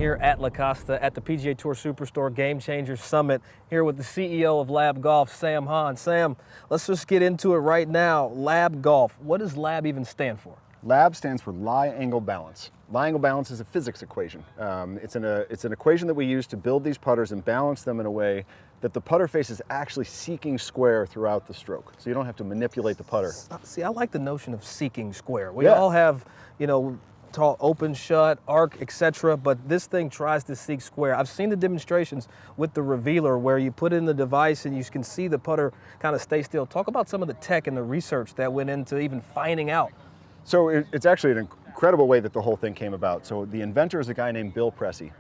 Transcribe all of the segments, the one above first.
here at La Costa at the PGA Tour Superstore Game Changers Summit, here with the CEO of L.A.B Golf, Sam Hahn. Sam, let's just get into it right now. L.A.B Golf, what does L.A.B even stand for? L.A.B stands for lie angle balance. Lie angle balance is a physics equation. It's an equation that we use to build these putters and balance them in a way that the putter face is actually seeking square throughout the stroke. So you don't have to manipulate the putter. See, I like the notion of seeking square. We all have, you know, tall, open, shut, arc, etc. But this thing tries to seek square. I've seen the demonstrations with the revealer where you put in the device and you can see the putter kind of stay still. Talk about some of the tech and the research that went into even finding out. So it's actually an incredible way that the whole thing came about. So the inventor is a guy named Bill Pressey.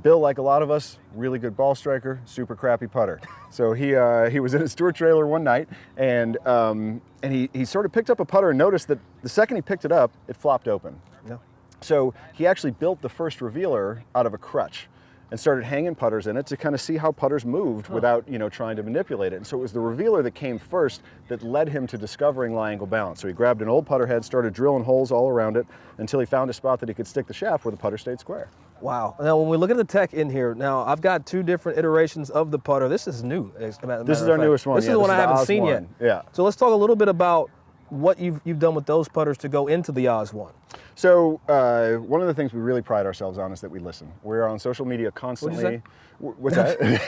Bill, like a lot of us, really good ball striker, super crappy putter. So he was in his tour trailer one night and he sort of picked up a putter and noticed that the second he picked it up, it flopped open. Yeah. So he actually built the first revealer out of a crutch and started hanging putters in it to kind of see how putters moved without, trying to manipulate it. And so it was the revealer that came first that led him to discovering lie angle balance. So he grabbed an old putter head, started drilling holes all around it until he found a spot that he could stick the shaft where the putter stayed square. Wow. Now, when we look at the tech in here, now I've got two different iterations of the putter. This is new. This is our newest one. This is the one I haven't seen yet. Yeah. So let's talk a little bit about what you've done with those putters to go into the Oz one. So one of the things we really pride ourselves on is that we listen. We're on social media constantly. What's that?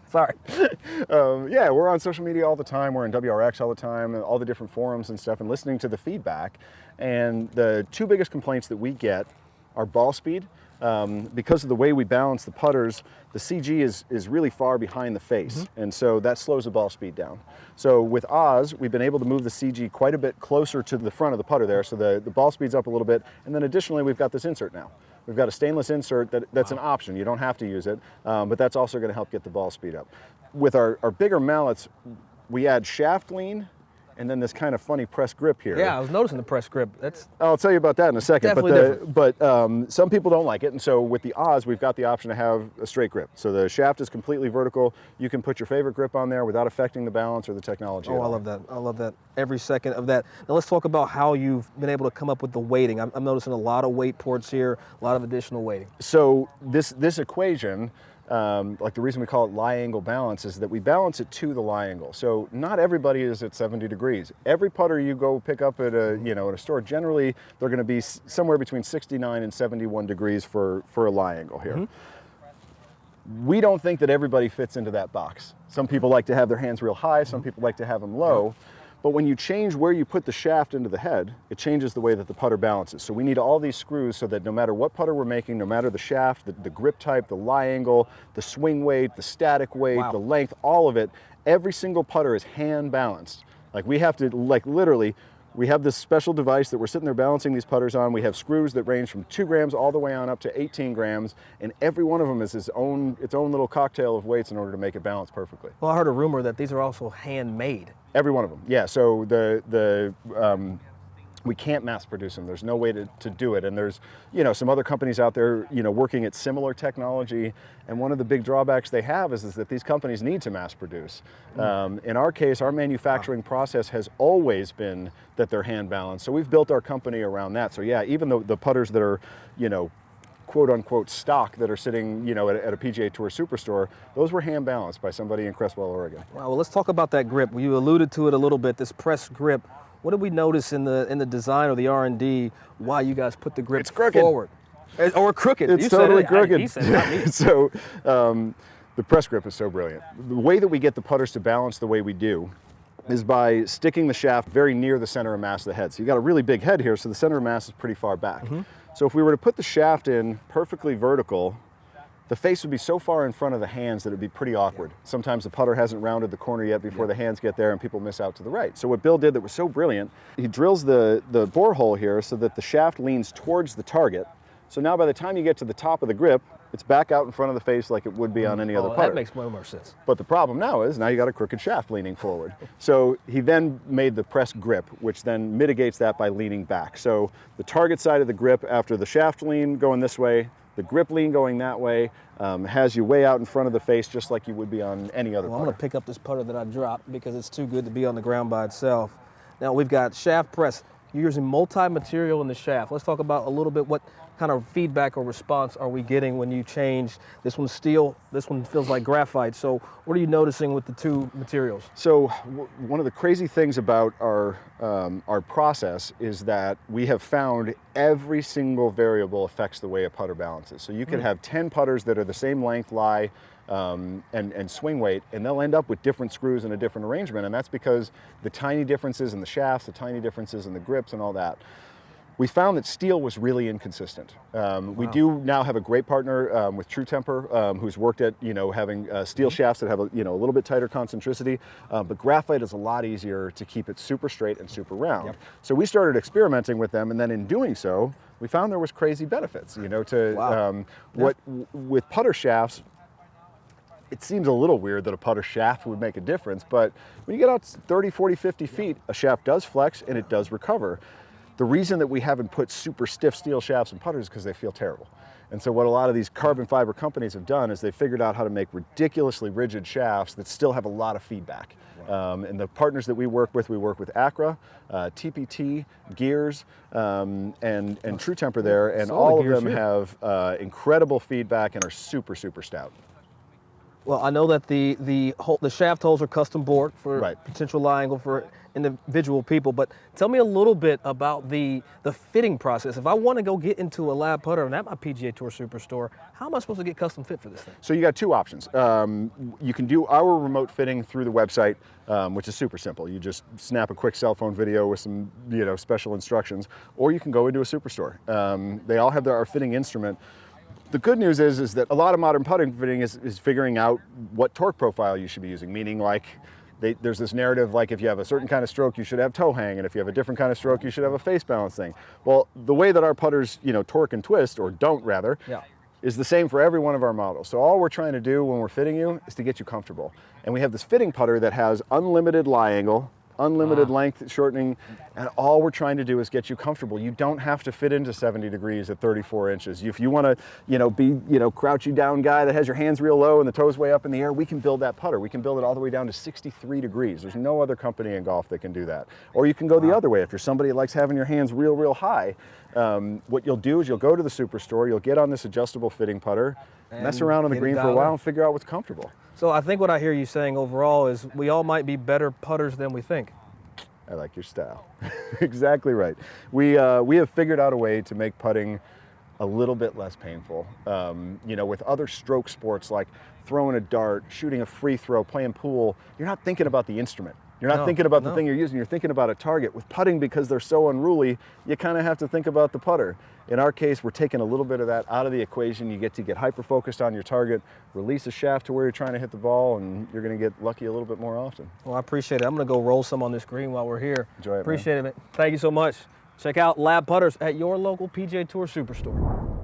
Sorry. Yeah, we're on social media all the time. We're in WRX all the time, and all the different forums and stuff, and listening to the feedback. And the two biggest complaints that we get are ball speed. Because of the way we balance the putters, the CG is really far behind the face, and so that slows the ball speed down. So with Oz, we've been able to move the CG quite a bit closer to the front of the putter there, so the ball speed's up a little bit, and then additionally we've got this insert now. We've got a stainless insert that's an option. You don't have to use it, but that's also going to help get the ball speed up. With our bigger mallets, we add shaft lean, and then this kind of funny press grip here. Yeah, I was noticing the press grip. I'll tell you about that in a second. Definitely But some people don't like it, and so with the Oz, we've got the option to have a straight grip. So the shaft is completely vertical. You can put your favorite grip on there without affecting the balance or the technology. Oh, I love that. I love that. Every second of that. Now let's talk about how you've been able to come up with the weighting. I'm noticing a lot of weight ports here, a lot of additional weighting. So this equation, like the reason we call it lie angle balance is that we balance it to the lie angle. So not everybody is at 70 degrees. Every putter you go pick up at a store, generally they're going to be somewhere between 69 and 71 degrees for a lie angle here. We don't think that everybody fits into that box. Some people like to have their hands real high, some people like to have them low. But when you change where you put the shaft into the head, it changes the way that the putter balances. So we need all these screws so that no matter what putter we're making, no matter the shaft, the grip type, the lie angle, the swing weight, the static weight, the length, all of it, every single putter is hand balanced. Like we have to, literally, we have this special device that we're sitting there balancing these putters on. We have screws that range from 2 grams all the way on up to 18 grams, and every one of them is its own little cocktail of weights in order to make it balance perfectly. Well, I heard a rumor that these are also handmade. Every one of them, yeah. So we can't mass produce them. There's no way to do it. And there's, some other companies out there, working at similar technology. And one of the big drawbacks they have is that these companies need to mass produce. In our case, our manufacturing process has always been that they're hand balanced. So we've built our company around that. So yeah, even the putters that are, quote unquote stock that are sitting, at a PGA Tour Superstore, those were hand balanced by somebody in Crestwell, Oregon. Wow, well, let's talk about that grip. You alluded to it a little bit, this press grip. What did we notice in the design or the R&D why you guys put the grip forward? Or crooked. It's totally crooked. He said it, not me. So the press grip is so brilliant. The way that we get the putters to balance the way we do is by sticking the shaft very near the center of mass of the head. So you got a really big head here, so the center of mass is pretty far back. So if we were to put the shaft in perfectly vertical, the face would be so far in front of the hands that it would be pretty awkward. Sometimes the putter hasn't rounded the corner yet before the hands get there and people miss out to the right. So what Bill did that was so brilliant, he drills the borehole here so that the shaft leans towards the target. So now by the time you get to the top of the grip, it's back out in front of the face like it would be on any other putter. That makes way more sense. But the problem now is you got a crooked shaft leaning forward. So he then made the press grip, which then mitigates that by leaning back. So the target side of the grip after the shaft lean going this way, the grip lean going that way, has you way out in front of the face just like you would be on any other putter. I'm gonna pick up this putter that I dropped because it's too good to be on the ground by itself. Now we've got shaft press. You're using multi-material in the shaft. Let's talk about a little bit what kind of feedback or response are we getting when you change? This one's steel, this one feels like graphite. So what are you noticing with the two materials? So one of the crazy things about our process is that we have found every single variable affects the way a putter balances. So you could have 10 putters that are the same length, lie, and swing weight, and they'll end up with different screws and a different arrangement, and that's because the tiny differences in the shafts, the tiny differences in the grips and all that. We found that steel was really inconsistent. We do now have a great partner with True Temper, who's worked at having steel shafts that have a little bit tighter concentricity, but graphite is a lot easier to keep it super straight and super round. Yep. So we started experimenting with them, and then in doing so, we found there was crazy benefits. With putter shafts, it seems a little weird that a putter shaft would make a difference, but when you get out 30, 40, 50 feet, a shaft does flex and it does recover. The reason that we haven't put super stiff steel shafts in putters is because they feel terrible. And so what a lot of these carbon fiber companies have done is they've figured out how to make ridiculously rigid shafts that still have a lot of feedback. And the partners that we work with Acra, TPT, Gears, and True Temper there, and all of them have incredible feedback and are super, super stout. Well, I know that the shaft holes are custom bored for Right. potential lie angle for individual people, but tell me a little bit about the fitting process. If I want to go get into a L.A.B putter and at my PGA Tour Superstore, how am I supposed to get custom fit for this thing? So you got two options. You can do our remote fitting through the website, which is super simple. You just snap a quick cell phone video with some special instructions, or you can go into a Superstore. They all have our fitting instrument. The good news is that a lot of modern putting fitting is figuring out what torque profile you should be using, meaning like there's this narrative like if you have a certain kind of stroke, you should have toe hang, and if you have a different kind of stroke, you should have a face balance thing. Well, the way that our putters, torque and twist, or don't rather, is the same for every one of our models. So all we're trying to do when we're fitting you is to get you comfortable. And we have this fitting putter that has unlimited lie angle, unlimited length shortening, and all we're trying to do is get you comfortable. You don't have to fit into 70 degrees at 34 inches. If you want to, be, crouchy down guy that has your hands real low and the toes way up in the air, we can build that putter. We can build it all the way down to 63 degrees. There's no other company in golf that can do that. Or you can go the other way. If you're somebody that likes having your hands real, real high, what you'll do is you'll go to the Superstore, you'll get on this adjustable fitting putter, mess around on the green for a while and figure out what's comfortable. So I think what I hear you saying overall is we all might be better putters than we think. I like your style. Exactly right. We have figured out a way to make putting a little bit less painful. With other stroke sports like throwing a dart, shooting a free throw, playing pool, you're not thinking about the instrument. You're not thinking about the thing you're using, you're thinking about a target. With putting, because they're so unruly, you kind of have to think about the putter. In our case, we're taking a little bit of that out of the equation. You get to get hyper-focused on your target, release a shaft to where you're trying to hit the ball, and you're going to get lucky a little bit more often. Well, I appreciate it. I'm going to go roll some on this green while we're here. Enjoy it, Appreciate it. Thank you so much. Check out L.A.B putters at your local PGA Tour Superstore.